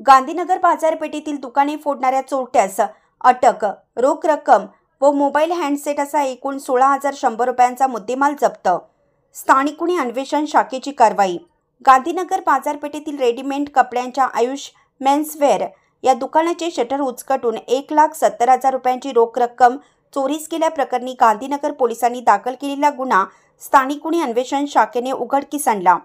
गांधीनगर बाजारपेठेतील दुकाने फोडणाऱ्या चोरट्यास अटक, रोख रक्कम व मोबाईल हँडसेट असा एकूण 16,100 रुपयांचा मुद्देमाल जप्त. स्थानिक गुन्हे अन्वेषण शाखेची कारवाई. गांधीनगर बाजारपेठेतील रेडीमेड कपड्यांच्या आयुष मेन्सवेअर या दुकानाचे शटर उचकटून 1,70,000 रुपयांची रोख रक्कम चोरीस केल्याप्रकरणी गांधीनगर पोलिसांनी दाखल केलेला गुन्हा स्थानिक गुन्हे अन्वेषण शाखेने उघडकीस आणला.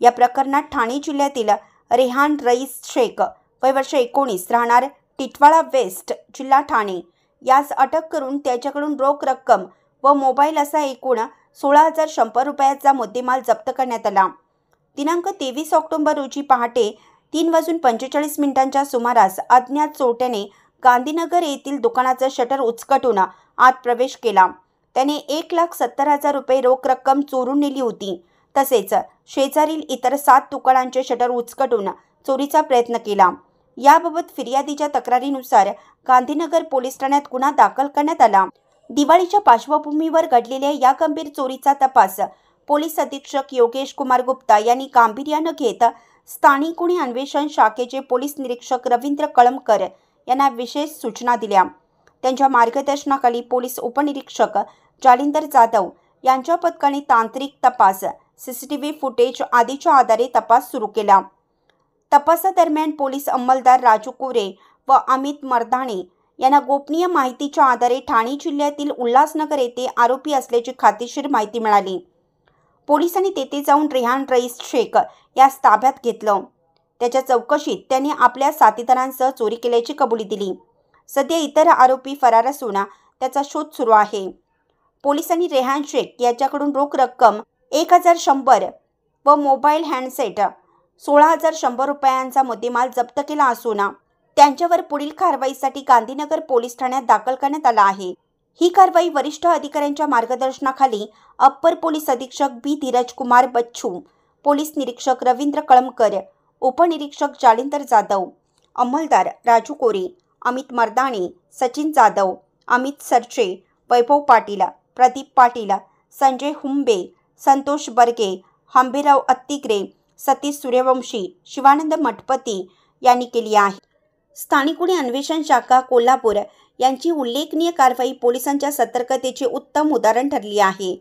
या प्रकरणात ठाणे जिल्ह्यातील रेहान रईस शेख वय वर्ष 19 राहणार टिटवाळा वेस्ट जिल्हा ठाणे यास अटक करून त्याच्याकडून रोख रक्कम व मोबाईल असा एकूण 16,100 रुपयाचा मुद्देमाल जप्त करण्यात आला. दिनांक 23 ऑक्टोबर रोजी पहाटे 3:45 सुमारास अज्ञात चोरट्याने गांधीनगर येथील दुकानाचं शटर उचकटून आत प्रवेश केला. त्याने 1,70,000 रुपये रोख रक्कम चोरून नेली होती. तसेच शेजारील इतर 7 दुकानांचे शटर उचकटून चोरीचा प्रयत्न केला. याबाबत फिर्यादीच्या तक्रारीनुसार गांधीनगर पोलीस ठाण्यात गुन्हा दाखल करण्यात आला. दिवाळीच्या पार्श्वभूमीवर घडलेल्या या गंभीर चोरीचा तपास पोलीस अधीक्षक योगेश कुमार गुप्ता यांनी गांभीर्यानं घेत स्थानिक गुन्हे अन्वेषण शाखेचे पोलीस निरीक्षक रवींद्र कळमकर यांना विशेष सूचना दिल्या. त्यांच्या मार्गदर्शनाखाली पोलीस उपनिरीक्षक जालिंदर जाधव यांच्या पथकाने तांत्रिक तपास, सीसीटीव्ही फुटेज आदीच्या आधारे तपास सुरू केला. तपासादरम्यान पोलीस अंमलदार राजू कोरे व अमित मर्दाणे यांना गोपनीय माहितीच्या आधारे ठाणे जिल्ह्यातील उल्हासनगर येथे आरोपी असल्याची खात्रीशीर माहिती मिळाली. पोलिसांनी तेथे जाऊन रेहान रईस शेख यास ताब्यात घेतलं. त्याच्या चौकशीत त्याने आपल्या साथीदारांसह चोरी केल्याची कबुली दिली. सध्या इतर आरोपी फरार असून त्याचा शोध सुरू आहे. पोलिसांनी रेहान शेख याच्याकडून रोख रक्कम 1,100 व मोबाईल हँडसेट 16,100 रुपयांचा मुद्देमाल जप्त केला असून त्यांच्यावर पुढील कारवाईसाठी गांधीनगर पोलीस ठाण्यात दाखल करण्यात आला आहे. ही कारवाई वरिष्ठ अधिकाऱ्यांच्या मार्गदर्शनाखाली अप्पर पोलीस अधीक्षक बी धीरज कुमार बच्चू, पोलीस निरीक्षक रवींद्र कळमकर, उपनिरीक्षक जालिंदर जाधव, अंमलदार राजू कोरे, अमित मर्दाणे, सचिन जाधव, अमित सरचे, वैभव पाटील, प्रदीप पाटील, संजय हुंबे, संतोष बर्गे, हंबीराव अत्तिग्रे, सतीश सूर्यवंशी, शिवानंद मठपती यांनी केली आहे. स्थानिक गुन्हे अन्वेषण शाखा कोल्हापूर यांची उल्लेखनीय कारवाई पोलिसांच्या सतर्कतेचे उत्तम उदाहरण ठरली आहे.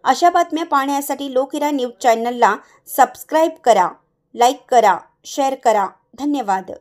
अशा बातम्या पाहण्यासाठी लोकहिरा न्यूज चॅनलला सबस्क्राईब करा, लाईक करा, शेअर करा. धन्यवाद.